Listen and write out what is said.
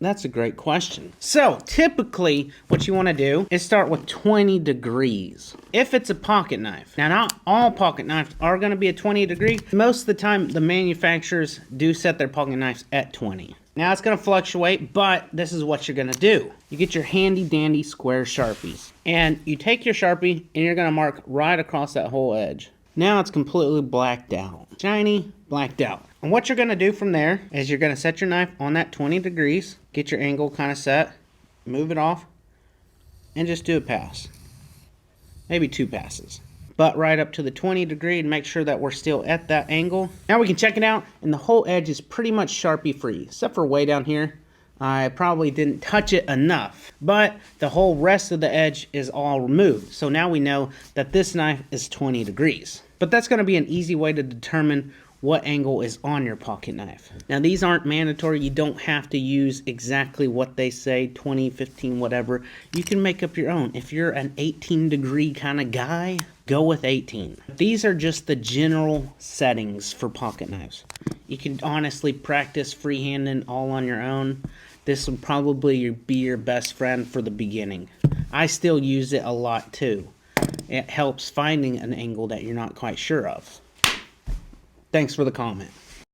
That's a great question. So typically what you want to do is start with 20 degrees. If it's a pocket knife. Now not all pocket knives are going to be at 20 degrees. Most of the time the manufacturers do set their pocket knives at 20. Now it's going to fluctuate, but this is what you're going to do. You get your handy dandy square Sharpies. And you take your Sharpie and you're going to mark right across that whole edge. Now it's completely blacked out. Shiny, blacked out. And what you're going to do from there is you're going to set your knife on that 20 degrees, get your angle kind of set, move it off, and just do a pass. Maybe 2 passes. But right up to the 20 degree and make sure that we're still at that angle. Now we can check it out, and the whole edge is pretty much Sharpie free, except for way down here. I probably didn't touch it enough, but the whole rest of the edge is all removed. So now we know that this knife is 20 degrees. But that's going to be an easy way to determine what angle is on your pocket knife. Now these aren't mandatory. You don't have to use exactly what they say, 20, 15, whatever. You can make up your own. If you're an 18 degree kind of guy, go with 18. These are just the general settings for pocket knives. You can honestly practice freehanding all on your own. This will probably be your best friend for the beginning. I still use it a lot too. It helps finding an angle that you're not quite sure of. Thanks for the comment.